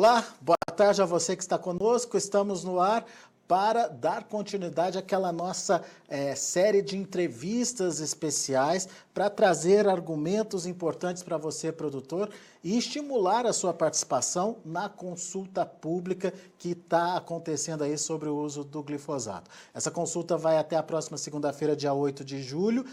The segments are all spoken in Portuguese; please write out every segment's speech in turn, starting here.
Olá, boa tarde a você que está conosco. Estamos no ar para dar continuidade àquela nossa série de entrevistas especiais para trazer argumentos importantes para você, produtor, e estimular a sua participação na consulta pública que está acontecendo aí sobre o uso do glifosato. Essa consulta vai até a próxima segunda-feira, dia 8 de julho.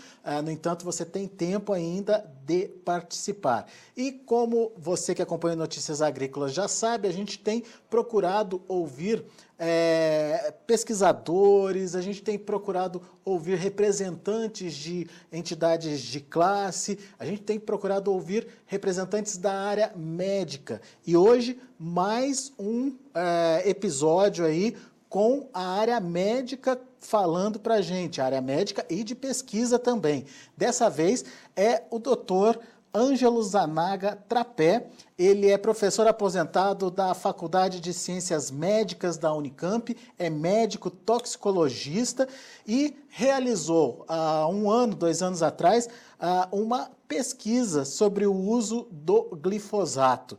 No entanto, você tem tempo ainda de participar. E como você que acompanha Notícias Agrícolas já sabe, a gente tem procurado ouvir pesquisadores, a gente tem procurado ouvir representantes de entidades de classe, a gente tem procurado ouvir representantes da área médica. E hoje, mais um episódio aí com a área médica falando para a gente, a área médica e de pesquisa também. Dessa vez é o doutor Ângelo Zanaga Trapé. Ele é professor aposentado da Faculdade de Ciências Médicas da Unicamp, é médico toxicologista e realizou há 2 anos atrás uma pesquisa sobre o uso do glifosato.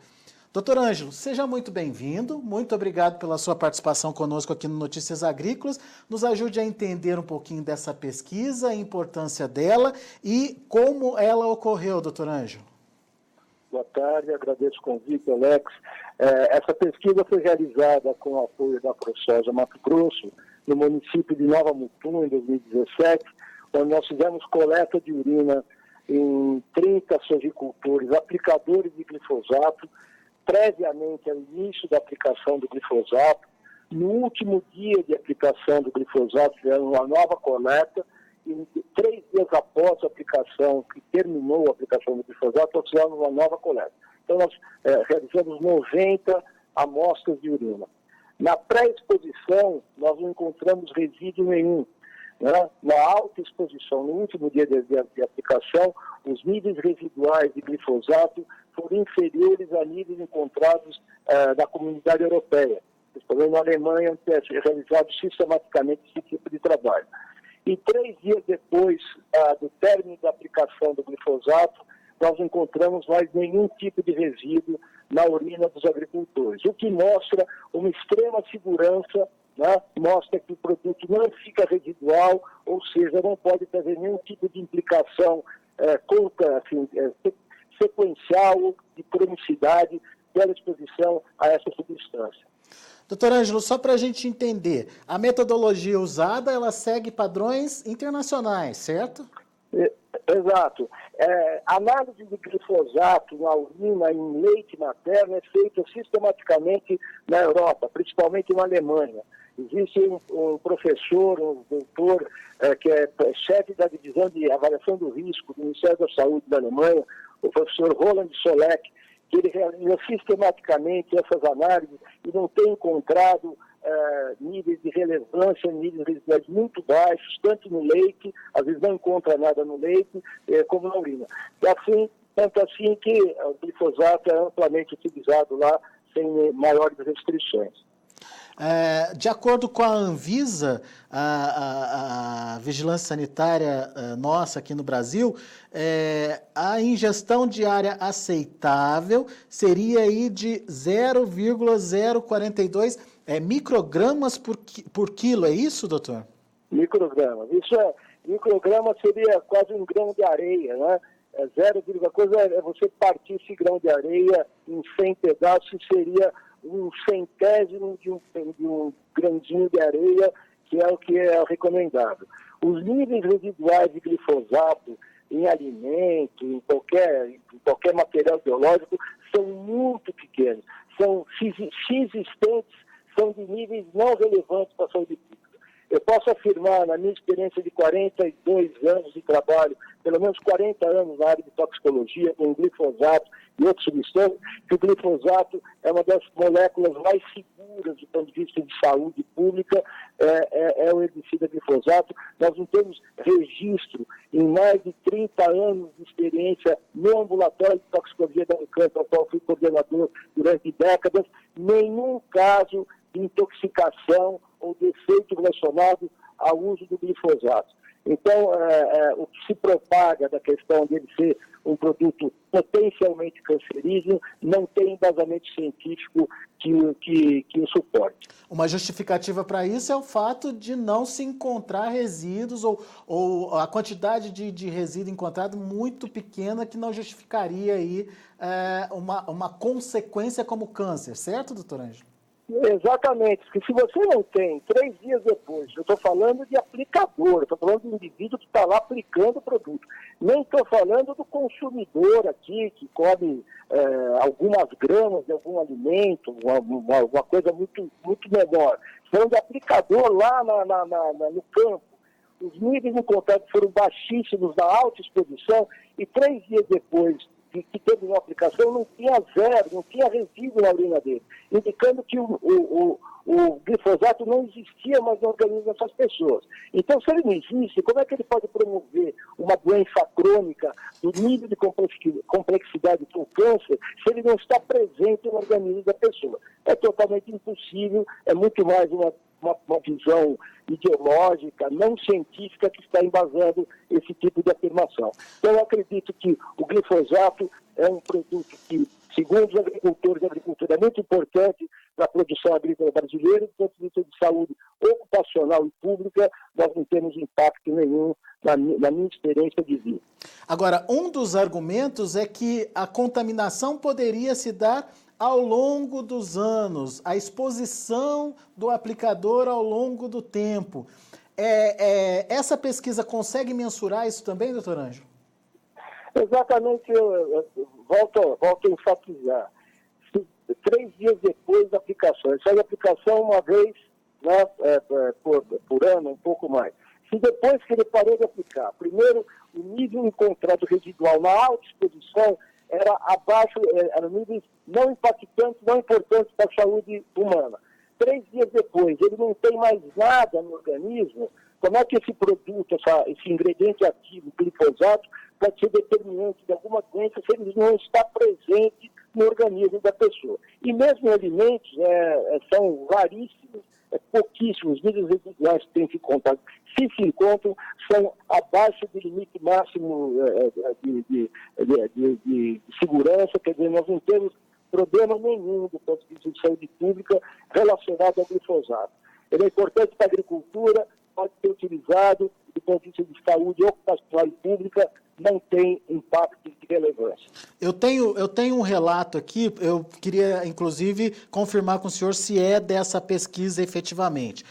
Doutor Ângelo, seja muito bem-vindo, muito obrigado pela sua participação conosco aqui no Notícias Agrícolas. Nos ajude a entender um pouquinho dessa pesquisa, a importância dela e como ela ocorreu, doutor Ângelo. Boa tarde, agradeço o convite, Alex. Essa pesquisa foi realizada com o apoio da ProSoja Mato Grosso, no município de Nova Mutum, em 2017, onde nós fizemos coleta de urina em 30 sojicultores, aplicadores de glifosato, previamente ao início da aplicação do glifosato. No último dia de aplicação do glifosato, fizemos uma nova coleta, e 3 dias após a aplicação, que terminou a aplicação do glifosato, nós fizemos uma nova coleta. Então, nós realizamos 90 amostras de urina. Na pré-exposição, nós não encontramos resíduo nenhum. Né? Na alta exposição, no último dia de aplicação, os níveis residuais de glifosato foram inferiores a níveis encontrados na comunidade europeia, principalmente na Alemanha, onde é realizado sistematicamente esse tipo de trabalho. E 3 dias depois do término da aplicação do glifosato, nós não encontramos mais nenhum tipo de resíduo na urina dos agricultores, o que mostra uma extrema segurança, né? Mostra que o produto não fica residual, ou seja, não pode trazer nenhum tipo de implicação sequencial de cronicidade pela exposição a essa substância. Doutor Ângelo, só para a gente entender, a metodologia usada, ela segue padrões internacionais, certo? Exato. A análise de glifosato na urina em leite materno é feita sistematicamente na Europa, principalmente na Alemanha. Existe um professor, um doutor, que é chefe da divisão de avaliação do risco do Ministério da Saúde da Alemanha, o professor Roland Solek, que ele realiza sistematicamente essas análises e não tem encontrado níveis de relevância, níveis residuais muito baixos, tanto no leite, às vezes não encontra nada no leite, como na urina. Tanto assim que o glifosato é amplamente utilizado lá, sem maiores restrições. De acordo com a Anvisa, a Vigilância Sanitária nossa aqui no Brasil, a ingestão diária aceitável seria aí de 0,042 microgramas por quilo, é isso, doutor? Microgramas. Micrograma seria quase um grão de areia, né? Coisa é você partir esse grão de areia em 100 pedaços, seria um centésimo de um grãozinho de areia, que é recomendado. Os níveis residuais de glifosato em alimento, em qualquer material biológico, são muito pequenos. Se existentes, são de níveis não relevantes para a saúde pública. Eu posso afirmar, na minha experiência de 42 anos de trabalho, pelo menos 40 anos na área de toxicologia, com glifosato e outras substâncias, que o glifosato é uma das moléculas mais seguras do ponto de vista de saúde pública, é o herbicida glifosato. Nós não temos registro, em mais de 30 anos de experiência no ambulatório de toxicologia da Unicamp, ao qual fui coordenador durante décadas, nenhum caso de intoxicação ou defeito relacionado ao uso do glifosato. Então, o que se propaga da questão dele ser um produto potencialmente cancerígeno não tem embasamento científico que o suporte. Uma justificativa para isso é o fato de não se encontrar resíduos ou a quantidade de resíduo encontrado muito pequena que não justificaria aí uma consequência como câncer, certo, doutor Ângelo? Exatamente, porque se você não tem 3 dias depois, eu estou falando de aplicador, estou falando do indivíduo que está lá aplicando o produto, nem estou falando do consumidor aqui que come algumas gramas de algum alimento, uma coisa muito, muito menor. Falando de aplicador lá no campo, os níveis encontrados foram baixíssimos na alta exposição e 3 dias depois que terminou a aplicação, não tinha zero, não tinha resíduo na urina dele, indicando que o glifosato não existia mais no organismo dessas pessoas. Então, se ele não existe, como é que ele pode promover uma doença crônica do nível de complexidade que o câncer, se ele não está presente no organismo da pessoa? É totalmente impossível, é muito mais uma visão ideológica, não científica, que está embasando esse tipo de afirmação. Então, eu acredito que o glifosato é um produto que, segundo os agricultores, a agricultura é muito importante para a produção agrícola brasileira, do ponto de vista de saúde ocupacional e pública, nós não temos impacto nenhum na minha experiência de vida. Agora, um dos argumentos é que a contaminação poderia se dar ao longo dos anos, a exposição do aplicador ao longo do tempo. Essa pesquisa consegue mensurar isso também, doutor Ângelo? Exatamente, eu volto a enfatizar. 3 dias depois da aplicação, ele faz a aplicação uma vez, né, por ano, um pouco mais. Se depois que ele parou de aplicar, primeiro, o nível encontrado residual na alta exposição era abaixo, eram níveis não impactantes, não importantes para a saúde humana. 3 dias depois, ele não tem mais nada no organismo, como é que esse produto, esse ingrediente ativo, glifosato, pode ser determinante de alguma doença se ele não está presente no organismo da pessoa? E mesmo alimentos são raríssimos, pouquíssimos níveis residuais que têm se encontrado. Se encontram, são abaixo do limite máximo de segurança, quer dizer, nós não temos problema nenhum do ponto de vista de saúde pública relacionado ao glifosato. Ele é importante para a agricultura, pode ser utilizado, do ponto de vista de saúde ocupacional e pública, não tem impacto de relevância. Eu tenho um relato aqui, eu queria, inclusive, confirmar com o senhor se é dessa pesquisa efetivamente.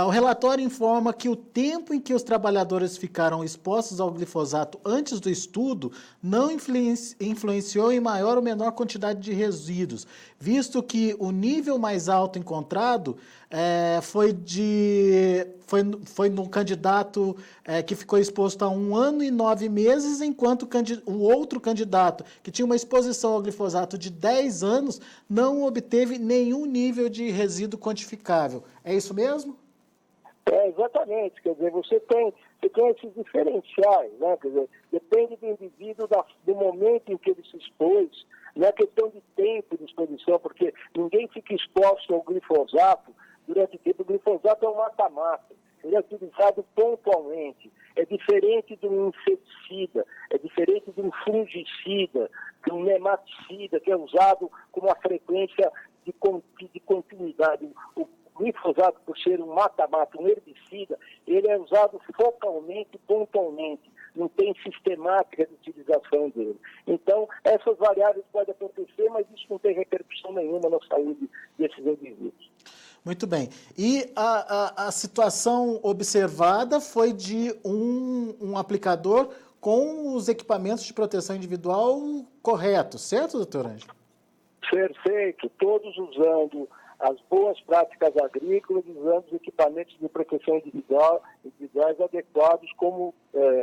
O relatório informa que o tempo em que os trabalhadores ficaram expostos ao glifosato antes do estudo não influenciou em maior ou menor quantidade de resíduos, visto que o nível mais alto encontrado foi no candidato que ficou exposto há 1 ano e 9 meses, enquanto o outro candidato, que tinha uma exposição ao glifosato de 10 anos, não obteve nenhum nível de resíduo quantificável. É isso mesmo? Exatamente, quer dizer, você tem esses diferenciais, né? Quer dizer, depende do indivíduo, do momento em que ele se expôs, não é questão de tempo de exposição, porque ninguém fica exposto ao glifosato durante o tempo. O glifosato é um mata-mata, ele é utilizado pontualmente, é diferente de um inseticida, é diferente de um fungicida, de um nematicida, que é usado com uma frequência de continuidade. O glifosato, por ser um mata-mata, um herbicida, ele é usado focalmente, pontualmente, não tem sistemática de utilização dele. Então, essas variáveis podem acontecer, mas isso não tem repercussão nenhuma na saúde desses indivíduos. Muito bem. E a situação observada foi de um aplicador com os equipamentos de proteção individual corretos, certo, doutor Ângelo? Perfeito, todos usando as boas práticas agrícolas, usando os equipamentos de proteção individuais adequados como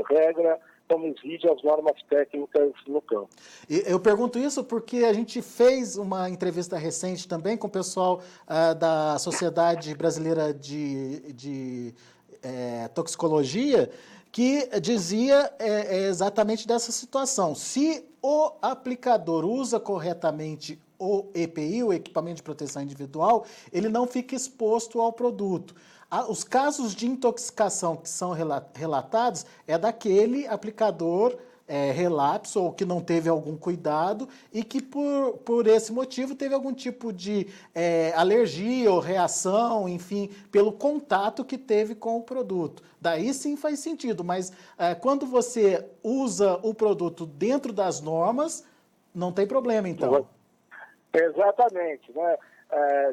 regra, como exige as normas técnicas no campo. Eu pergunto isso porque a gente fez uma entrevista recente também com o pessoal da Sociedade Brasileira de Toxicologia, que dizia exatamente dessa situação. Se o aplicador usa corretamente o EPI, o equipamento de proteção individual, ele não fica exposto ao produto. Os casos de intoxicação que são relatados é daquele aplicador relapso ou que não teve algum cuidado e que por esse motivo teve algum tipo de alergia ou reação, enfim, pelo contato que teve com o produto. Daí sim faz sentido, mas quando você usa o produto dentro das normas, não tem problema então. Exatamente, né?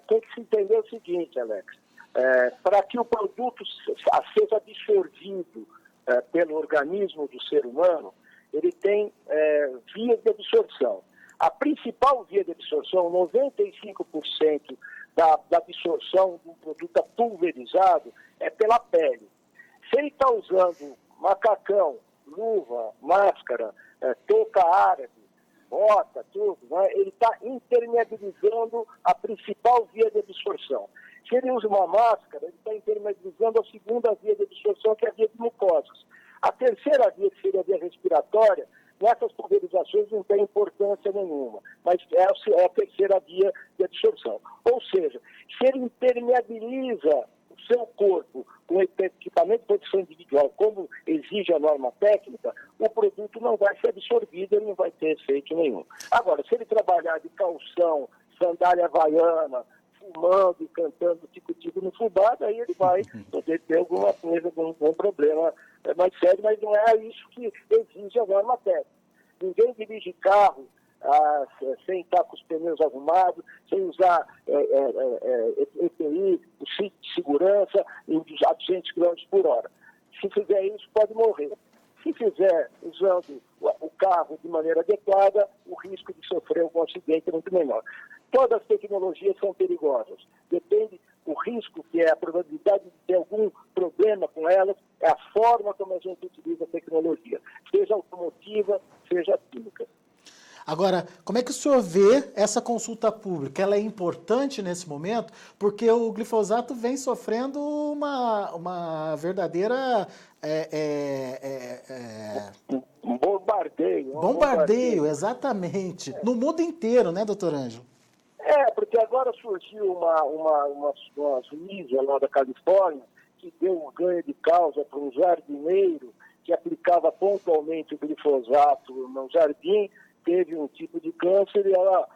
Tem que se entender o seguinte, Alex, para que o produto seja absorvido pelo organismo do ser humano, ele tem vias de absorção. A principal via de absorção, 95% da absorção de um produto pulverizado é pela pele. Se ele está usando macacão, luva, máscara, touca árabe, bota, tudo, né? Ele está impermeabilizando a principal via de absorção. Se ele usa uma máscara, ele está impermeabilizando a segunda via de absorção, que é a via de mucosas. A terceira via, que seria a via respiratória, nessas pulverizações não tem importância nenhuma, mas é a terceira via de absorção. Ou seja, se ele impermeabiliza o seu corpo com equipamento de proteção individual, como exige a norma técnica, o produto não vai ser absorvido, ele não vai ter efeito nenhum. Agora, se ele trabalhar de calção, sandália havaiana, fumando e cantando tico-tico no fubá, aí ele vai poder ter alguma coisa, algum problema mais sério, mas não é isso que exige a norma técnica. Ninguém dirige carro sem estar com os pneus arrumados, sem usar EPI, o cinto de segurança a 200 km por hora. Se fizer isso, pode morrer. Se fizer usando o carro de maneira adequada, o risco de sofrer algum acidente é muito menor. Todas as tecnologias são perigosas. Depende do risco, que é a probabilidade de ter algum problema com elas, é a forma como a gente utiliza a tecnologia, seja automotiva, seja química. Agora, como é que o senhor vê essa consulta pública? Ela é importante nesse momento, porque o glifosato vem sofrendo uma verdadeira... Um bombardeio. Bombardeio, exatamente. No mundo inteiro, né, doutor Ângelo? Porque agora surgiu uma juíza lá da Califórnia que deu um ganho de causa para um jardineiro que aplicava pontualmente o glifosato no jardim, teve um tipo de câncer e ela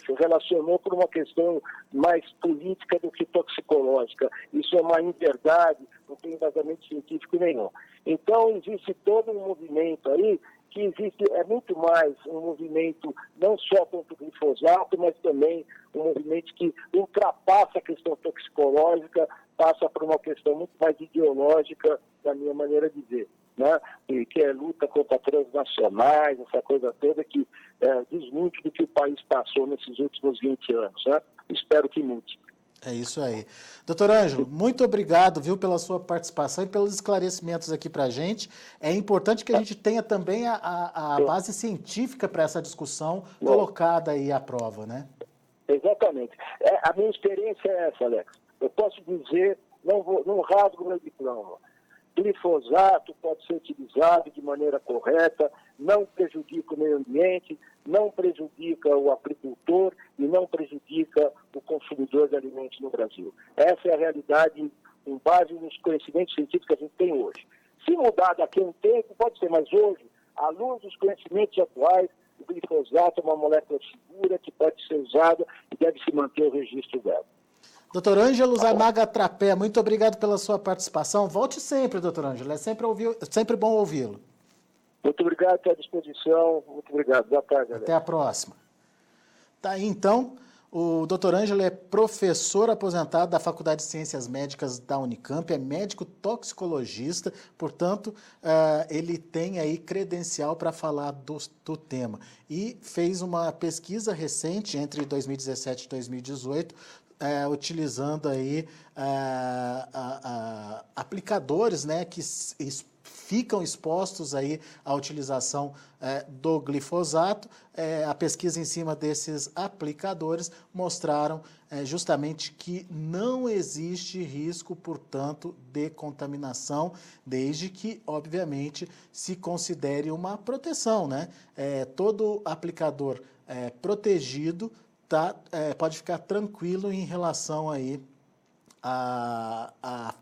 se relacionou por uma questão mais política do que toxicológica. Isso é uma inverdade, não tem embasamento científico nenhum. Então, existe todo um movimento aí que existe, é muito mais um movimento não só contra o glifosato, mas também um movimento que ultrapassa a questão toxicológica, passa por uma questão muito mais ideológica, da minha maneira de ver, né? E que é luta contra transnacionais, essa coisa toda que diz muito do que o país passou nesses últimos 20 anos, né? Espero que mude. É isso aí. Doutor Ângelo, muito obrigado, viu, pela sua participação e pelos esclarecimentos aqui para a gente. É importante que a gente tenha também a base científica para essa discussão colocada aí à prova, né? Exatamente. A minha experiência é essa, Alex. Eu posso dizer, não rasgo meu diploma. Glifosato pode ser utilizado de maneira correta, não prejudica o meio ambiente, não prejudica o agricultor e não prejudica o consumidor de alimentos no Brasil. Essa é a realidade com base nos conhecimentos científicos que a gente tem hoje. Se mudar daqui a um tempo, pode ser, mas hoje, à luz dos conhecimentos atuais, o glifosato é uma molécula segura que pode ser usada e deve se manter o registro dela. Doutor Ângelo Zanaga Trapé, muito obrigado pela sua participação. Volte sempre, doutor Ângelo, é sempre bom ouvi-lo. Muito obrigado pela disposição, muito obrigado. Boa tarde, Alex. Até a próxima. Tá aí, então, o doutor Ângelo é professor aposentado da Faculdade de Ciências Médicas da Unicamp, é médico toxicologista, portanto, ele tem aí credencial para falar do tema. E fez uma pesquisa recente, entre 2017 e 2018, utilizando aí aplicadores, né, que ficam expostos aí à utilização do glifosato. A pesquisa em cima desses aplicadores mostraram justamente que não existe risco, portanto, de contaminação, desde que, obviamente, se considere uma proteção, né? Todo aplicador protegido pode ficar tranquilo em relação aí a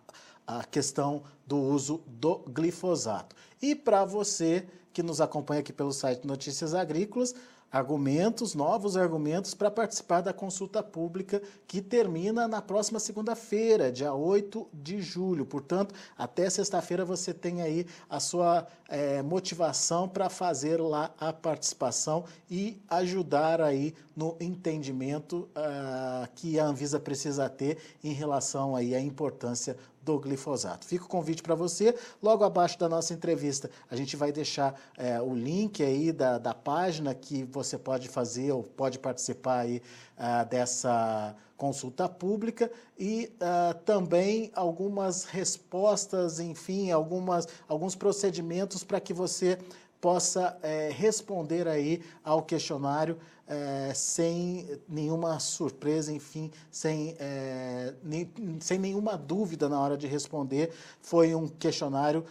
a questão do uso do glifosato. E para você que nos acompanha aqui pelo site Notícias Agrícolas, novos argumentos para participar da consulta pública que termina na próxima segunda-feira, dia 8 de julho. Portanto, até sexta-feira você tem aí a sua motivação para fazer lá a participação e ajudar aí no entendimento que a Anvisa precisa ter em relação aí à importância do glifosato. Fica o convite para você. Logo abaixo da nossa entrevista, a gente vai deixar o link aí da página que você pode fazer ou pode participar aí dessa consulta pública e também algumas respostas, enfim, alguns procedimentos para que você possa responder aí ao questionário sem nenhuma surpresa, enfim, sem nenhuma dúvida na hora de responder. Foi um questionário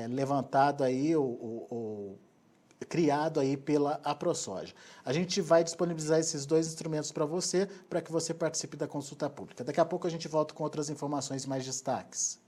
levantado aí, criado aí pela AproSoja. A gente vai disponibilizar esses dois instrumentos para você que você participe da consulta pública. Daqui a pouco a gente volta com outras informações e mais destaques.